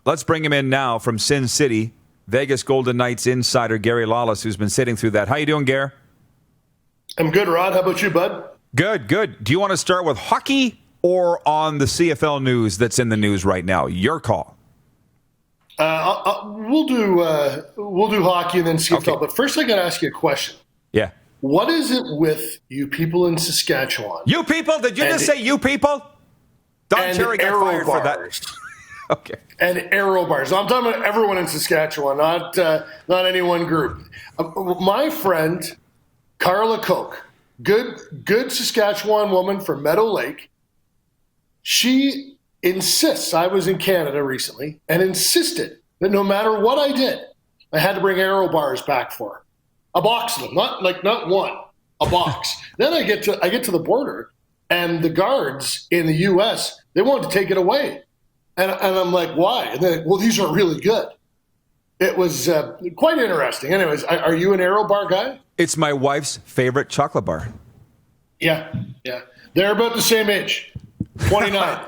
Let's bring him in now from Sin City, Vegas Golden Knights insider Gary Lawless, who's been sitting through that. How you doing, Gary? I'm good, Rod. How about you, bud? Good. Do you want to start with hockey or on the CFL news that's in the news right now? Your call. We'll do hockey and then CFL. Okay. But first, I got to ask you a question. Yeah. What is it with you people in Saskatchewan? You people? Did you just say you people? Don Cherry got fired for that. Okay. And aero bars. I'm talking about everyone in Saskatchewan, not any one group. My friend, Carla Koch, good Saskatchewan woman from Meadow Lake, she insists, I was in Canada recently, and insisted that no matter what I did, I had to bring aero bars back for her. A box of them, not one, a box. Then I get to the border, and the guards in the U.S., they wanted to take it away. And I'm like, why? And they're like, well, these are really good. It was quite interesting. Anyways, are you an aero bar guy? It's my wife's favorite chocolate bar. Yeah. They're about the same age, 29.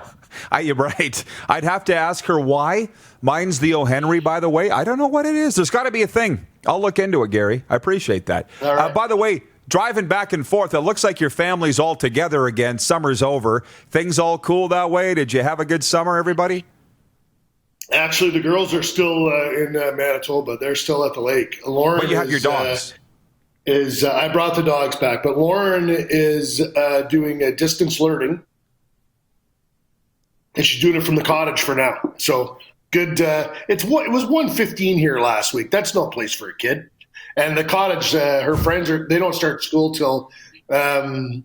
You're right. I'd have to ask her why. Mine's the O. Henry, by the way. I don't know what it is. There's got to be a thing. I'll look into it, Gary. I appreciate that. All right. By the way, driving back and forth, it looks like your family's all together again. Summer's over. Things all cool that way? Did you have a good summer, everybody? Actually, the girls are still in Manitoba. They're still at the lake. Lauren, but you have your dogs. I brought the dogs back, but Lauren is doing a distance learning, and she's doing it from the cottage for now. So good. It was 1:15 here last week. That's no place for a kid. And the cottage, her friends they don't start school till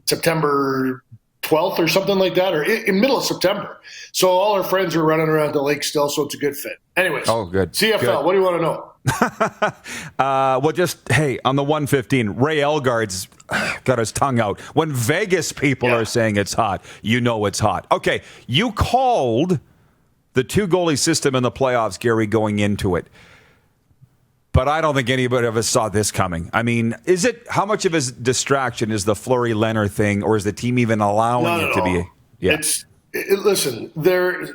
September 12th or something like that, or in middle of September. So all her friends are running around the lake still, so it's a good fit. Anyways, good. CFL, good. What do you want to know? Well, hey, on the 115, Ray Elgaard's got his tongue out. When Vegas people are saying it's hot, you know it's hot. Okay, you called the two-goalie system in the playoffs, Gary, going into it. But I don't think anybody of us saw this coming. I mean, how much of a distraction is the Fleury-Leonard thing, or is the team even allowing it to be? Yeah. Listen, they're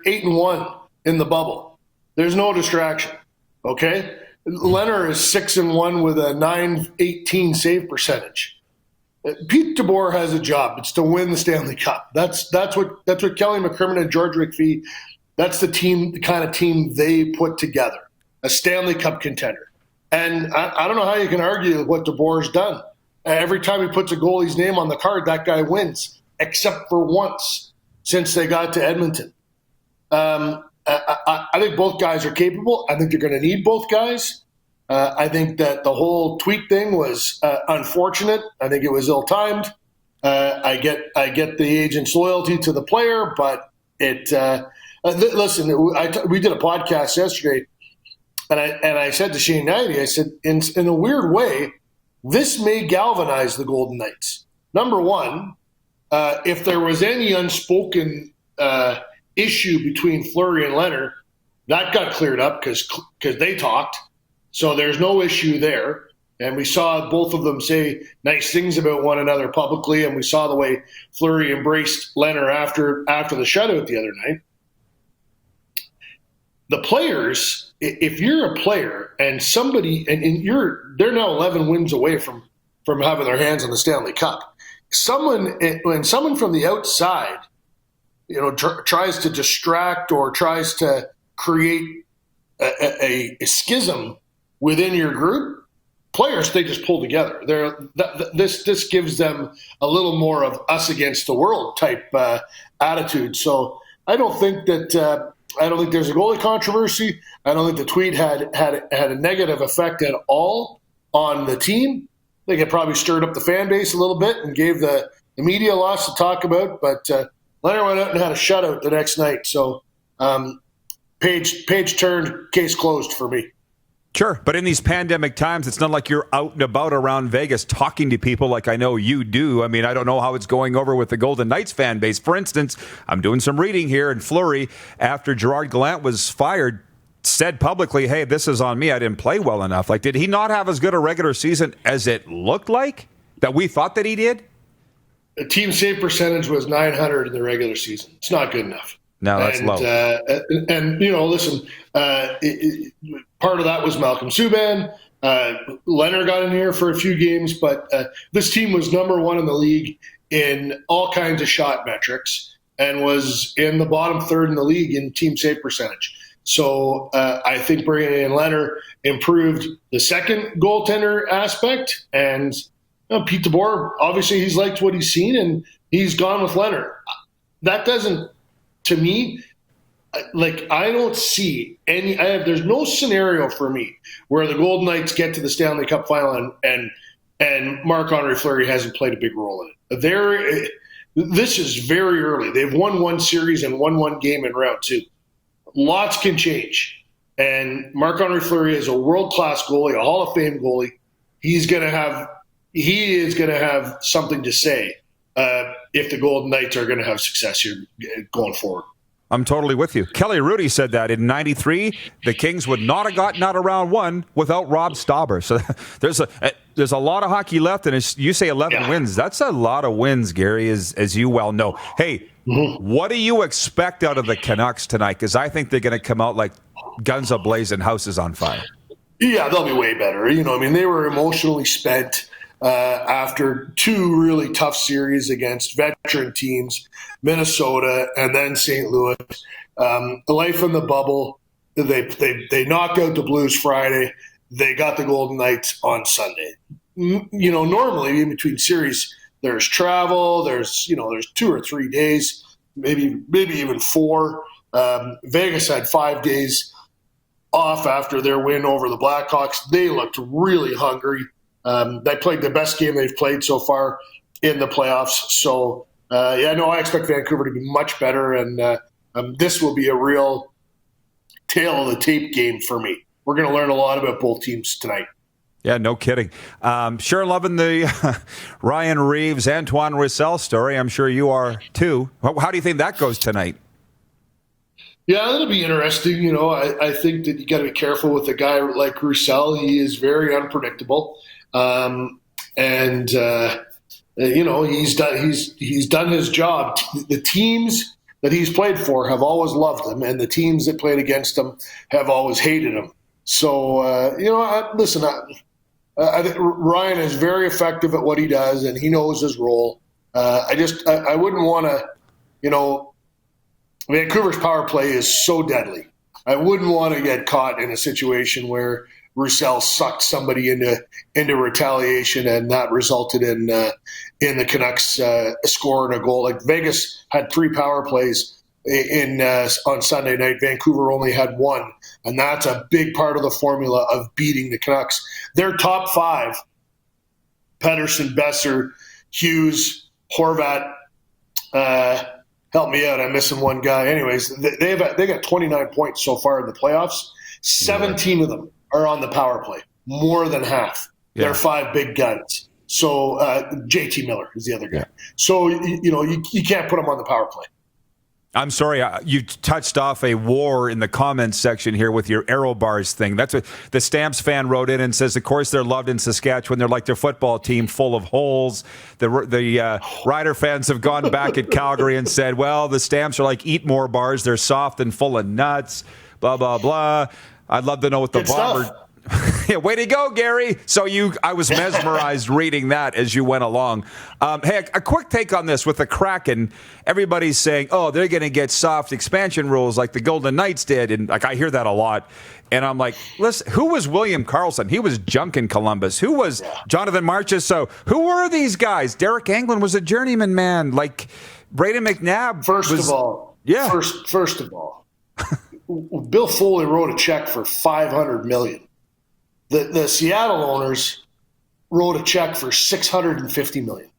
8-1 in the bubble. There's no distraction. Okay, Leonard is 6-1 with a .918 save percentage. Pete DeBoer has a job. It's to win the Stanley Cup. That's what Kelly McCrimmon and George McPhee. That's the kind of team they put together. A Stanley Cup contender. And I don't know how you can argue with what DeBoer's done. Every time he puts a goalie's name on the card, that guy wins, except for once since they got to Edmonton. I think both guys are capable. I think they're going to need both guys. I think that the whole tweet thing was unfortunate. I think it was ill-timed. I get the agent's loyalty to the player, but listen, we did a podcast yesterday, and I said to Shane Knighty, I said, in a weird way, this may galvanize the Golden Knights. Number one, if there was any unspoken issue between Fleury and Leonard, that got cleared up because they talked. So there's no issue there. And we saw both of them say nice things about one another publicly, and we saw the way Fleury embraced Leonard after the shutout the other night. The players, if you're a player and somebody, they're now 11 wins away from having their hands on the Stanley Cup. When someone from the outside, tries to distract or tries to create a schism within your group, players, they just pull together. This gives them a little more of us against the world type attitude. So I don't think there's a goalie controversy. I don't think the tweet had a negative effect at all on the team. I think it probably stirred up the fan base a little bit and gave the media lots to talk about. But Leonard went out and had a shutout the next night. So page turned, case closed for me. Sure, but in these pandemic times, it's not like you're out and about around Vegas talking to people like I know you do. I mean, I don't know how it's going over with the Golden Knights fan base. For instance, I'm doing some reading here, and Fleury, after Gerard Gallant was fired, said publicly, hey, this is on me. I didn't play well enough. Like, did he not have as good a regular season as it looked like that we thought that he did? The team save percentage was .900 in the regular season. It's not good enough. No, that's low. Listen, part of that was Malcolm Subban. Leonard got in here for a few games, but this team was number one in the league in all kinds of shot metrics and was in the bottom third in the league in team save percentage. So I think bringing in Leonard improved the second goaltender aspect. And Pete DeBoer, obviously he's liked what he's seen, and he's gone with Leonard. That doesn't, to me, I don't see any. There's no scenario for me where the Golden Knights get to the Stanley Cup final and Marc-Andre Fleury hasn't played a big role in it. This is very early. They've won one series and won one game in round two. Lots can change, and Marc-Andre Fleury is a world-class goalie, a Hall of Fame goalie. He is going to have something to say if the Golden Knights are going to have success here going forward. I'm totally with you. Kelly Rudy said that in '93, the Kings would not have gotten out of round one without Rob Stauber. So there's a lot of hockey left, and you say 11 wins. That's a lot of wins, Gary, as you well know. Hey, what do you expect out of the Canucks tonight? Because I think they're going to come out like guns a-blazing, houses on fire. Yeah, they'll be way better. They were emotionally spent after two really tough series against veteran teams, Minnesota and then St. Louis. The life in the bubble, they knocked out the Blues Friday. They got the Golden Knights on Sunday. Normally in between series, there's travel, there's 2 or 3 days, maybe even 4. Vegas had 5 days off after their win over the Blackhawks. They looked really hungry. They played the best game they've played so far in the playoffs. So, I expect Vancouver to be much better, and this will be a real tail of the tape game for me. We're going to learn a lot about both teams tonight. Yeah, no kidding. Sure loving the Ryan Reaves, Antoine Roussel story. I'm sure you are too. How do you think that goes tonight? Yeah, that'll be interesting. I think that you got to be careful with a guy like Roussel. He is very unpredictable. He's done his job. The teams that he's played for have always loved him, and the teams that played against him have always hated him. So, I think Ryan is very effective at what he does, and he knows his role. I wouldn't want to, Vancouver's power play is so deadly. I wouldn't want to get caught in a situation where Roussel sucked somebody into retaliation, and that resulted in the Canucks scoring a goal. Like Vegas had 3 power plays on Sunday night. Vancouver only had 1, and that's a big part of the formula of beating the Canucks. Their top 5: Pedersen, Besser, Hughes, Horvat. Help me out, I'm missing one guy. Anyways, they got 29 points so far in the playoffs. 17 of them are on the power play, more than half. Yeah. They're 5 big guns. So JT Miller is the other guy. Yeah. So you can't put them on the power play. I'm sorry, you touched off a war in the comments section here with your arrow bars thing. That's what the Stamps fan wrote in and says, of course, they're loved in Saskatchewan. They're like their football team, full of holes. The Rider fans have gone back at Calgary and said, well, the Stamps are like eat more bars. They're soft and full of nuts, blah, blah, blah. I'd love to know what the bomber... Yeah, way to go, Gary. So I was mesmerized reading that as you went along. Hey, a quick take on this with the Kraken. Everybody's saying, oh, they're going to get soft expansion rules like the Golden Knights did. And I hear that a lot. And I'm like, listen, who was William Karlsson? He was junk in Columbus. Who was Jonathan Marchessault? Who were these guys? Derek Anglin was a journeyman man. Like Braden McNabb. First of all, Bill Foley wrote a check for $500 million. The Seattle owners wrote a check for $650 million.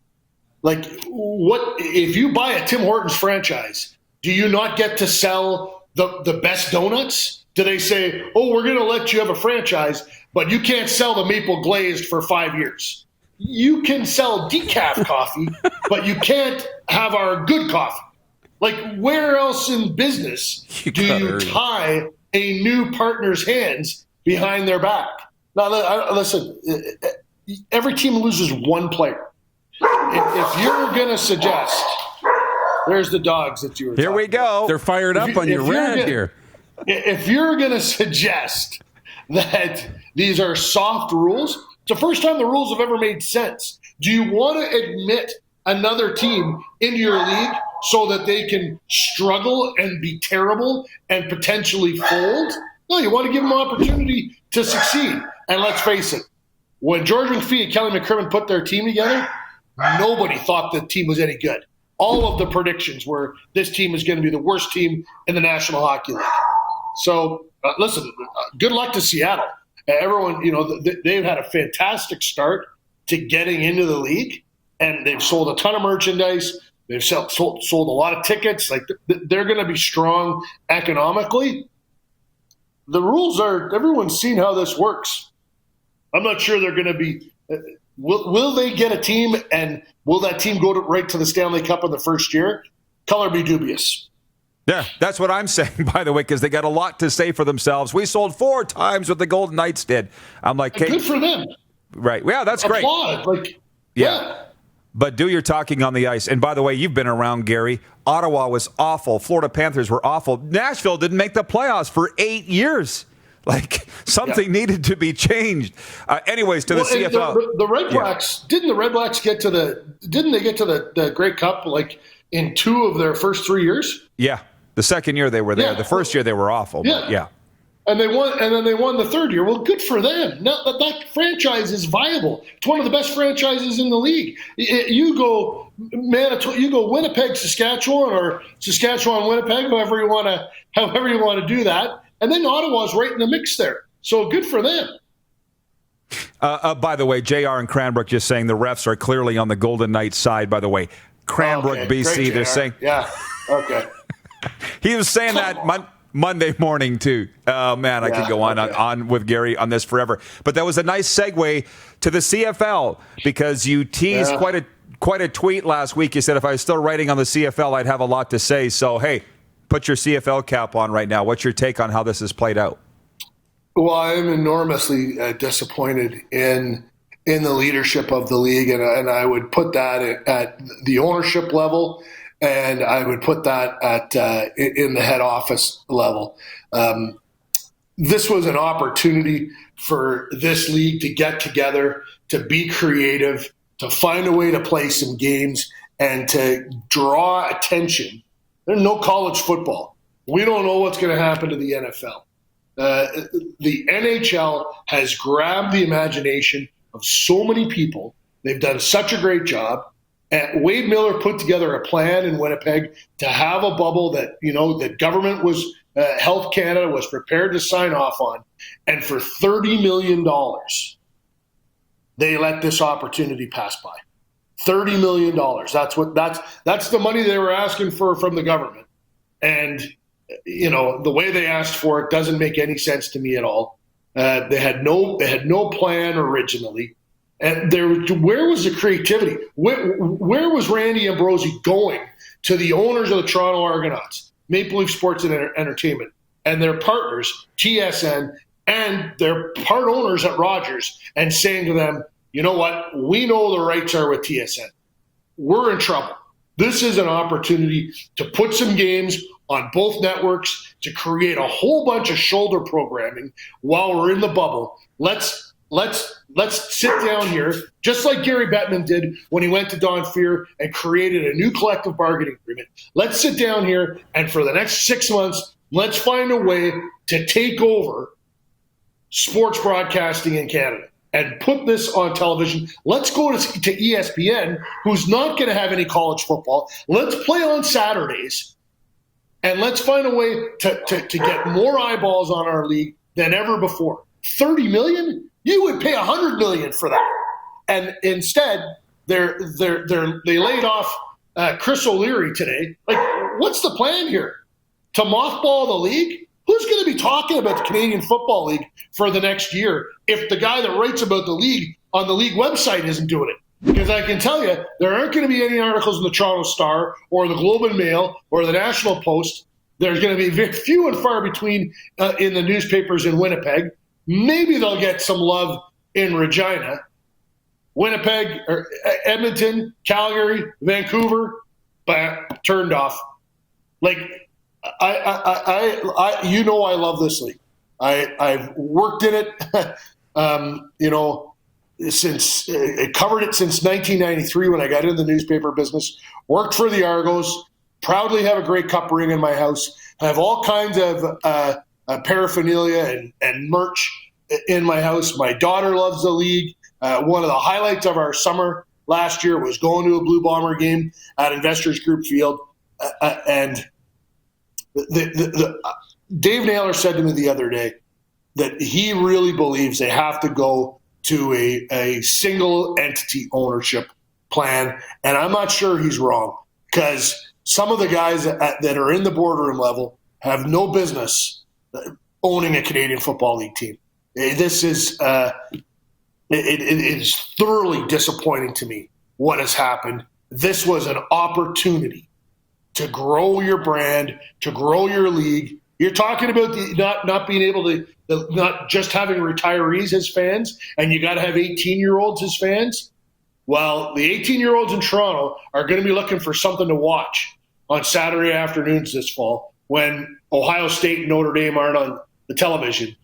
Like, what if you buy a Tim Hortons franchise? Do you not get to sell the best donuts? Do they say, "Oh, we're going to let you have a franchise, but you can't sell the maple glazed for 5 years"? You can sell decaf coffee, but you can't have our good coffee. Like, where else in business do you tie a new partner's hands behind their back? Now, listen, every team loses one player. If you're going to suggest there's the dogs that you were Here we go. They're fired up on your rant here. If you're going to suggest that these are soft rules, it's the first time the rules have ever made sense. Do you want to admit another team into your league so that they can struggle and be terrible and potentially fold? No, you want to give them an opportunity to succeed. And let's face it, when George McPhee and Kelly McCrimmon put their team together, nobody thought the team was any good. All of the predictions were this team is going to be the worst team in the National Hockey League. So, listen, good luck to Seattle. Everyone, they've had a fantastic start to getting into the league, and they've sold a ton of merchandise. They've sold a lot of tickets. Like, they're going to be strong economically. The rules are, everyone's seen how this works. I'm not sure they're going to be will they get a team, and will that team go right to the Stanley Cup in the first year? Color be dubious. Yeah, that's what I'm saying, by the way, because they got a lot to say for themselves. We sold 4 times what the Golden Knights did. I'm like, hey, good for them. Right. Yeah, that's great. Applaud. Like, yeah. But do your talking on the ice. And by the way, you've been around, Gary. Ottawa was awful. Florida Panthers were awful. Nashville didn't make the playoffs for 8 years. Like, something needed to be changed. Anyways, to the CFL. The Red Blacks, didn't the Red Blacks get to the Grey Cup like in 2 of their first 3 years? Yeah. The second year they were there. The first year they were awful. Yeah. But yeah. And they won, and then they won the third year. Well, good for them. Now, that franchise is viable. It's one of the best franchises in the league. You go Winnipeg, Saskatchewan, or Saskatchewan, Winnipeg, however you want to do that. And then Ottawa's right in the mix there. So good for them. By the way, JR and Cranbrook just saying the refs are clearly on the Golden Knights side. By the way, Cranbrook, BC, great, they're JR. saying. Yeah. Okay. He was saying that Monday morning, too. Oh, man, I could go on with Gary on this forever. But that was a nice segue to the CFL, because you teased quite a tweet last week. You said if I was still writing on the CFL, I'd have a lot to say. So, hey, put your CFL cap on right now. What's your take on how this has played out? Well, I'm enormously disappointed in the leadership of the league, and I would put that at the ownership level. And I would put that in the head office level. This was an opportunity for this league to get together, to be creative, to find a way to play some games, and to draw attention. There's no college football. We don't know what's going to happen to the NFL. The NHL has grabbed the imagination of so many people. They've done such a great job. And Wade Miller put together a plan in Winnipeg to have a bubble that, the government was, Health Canada was prepared to sign off on. And for $30 million, they let this opportunity pass by. $30 million. That's the money they were asking for from the government. And, the way they asked for it doesn't make any sense to me at all. They had no plan originally. And where was the creativity? Where was Randy Ambrosie going to the owners of the Toronto Argonauts, Maple Leaf Sports and Entertainment, and their partners, TSN, and their part owners at Rogers, and saying to them, you know what? We know the rights are with TSN. We're in trouble. This is an opportunity to put some games on both networks, to create a whole bunch of shoulder programming while we're in the bubble. Let's sit down here, just like Gary Bettman did when he went to Don Fear and created a new collective bargaining agreement. Let's sit down here, and for the next 6 months, let's find a way to take over sports broadcasting in Canada and put this on television. Let's go to ESPN, who's not going to have any college football. Let's play on Saturdays, and let's find a way to get more eyeballs on our league than ever before. $30 million? You would pay $100 million for that. And instead, they laid off Chris O'Leary today. Like, what's the plan here? To mothball the league? Who's going to be talking about the Canadian Football League for the next year if the guy that writes about the league on the league website isn't doing it? Because I can tell you, there aren't going to be any articles in the Toronto Star or the Globe and Mail or the National Post. There's going to be very few and far between in the newspapers in Winnipeg. Maybe they'll get some love in Regina. Winnipeg, or Edmonton, Calgary, Vancouver, turned off. Like, I love this league. I've worked in it, since covered it since 1993 when I got into the newspaper business. Worked for the Argos. Proudly have a Grey Cup ring in my house. I have all kinds of paraphernalia and merch in my house. My daughter loves the league. One of the highlights of our summer last year was going to a Blue Bomber game at Investors Group Field, and Dave Naylor said to me the other day that he really believes they have to go to a single entity ownership plan. And I'm not sure he's wrong, because some of the guys that are in the boardroom level have no business owning a Canadian Football League team. This is it is thoroughly disappointing to me what has happened. This was an opportunity to grow your brand, to grow your league. You're talking about not being able to, not just having retirees as fans, and you got to have 18-year-olds as fans. Well, the 18-year-olds in Toronto are going to be looking for something to watch on Saturday afternoons this fall when Ohio State and Notre Dame aren't on the television,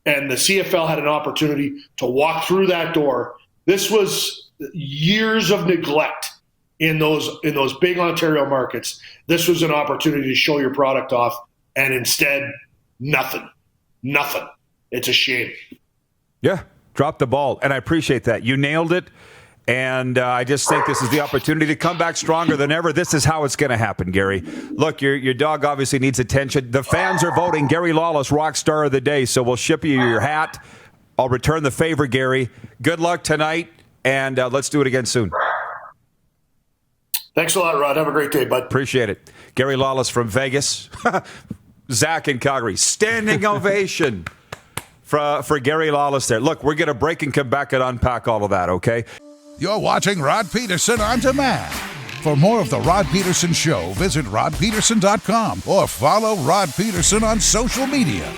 and the CFL had an opportunity to walk through that door. This was years of neglect in those big Ontario markets. This was an opportunity to show your product off, and instead, nothing. It's a shame. Yeah, drop the ball, and I appreciate that. You nailed it, and I just think this is the opportunity to come back stronger than ever. This is how it's going to happen, Gary. Look, your dog obviously needs attention. The fans are voting Gary Lawless Rock Star of the Day, so we'll ship you your hat. I'll return the favor, Gary. Good luck tonight, and let's do it again soon. Thanks a lot, Rod. Have a great day, bud. Appreciate it. Gary Lawless from Vegas. Zach in Calgary. Standing ovation for Gary Lawless there. Look, we're going to break and come back and unpack all of that, okay? You're watching Rod Pedersen On Demand. For more of The Rod Pedersen Show, visit rodpedersen.com or follow Rod Pedersen on social media.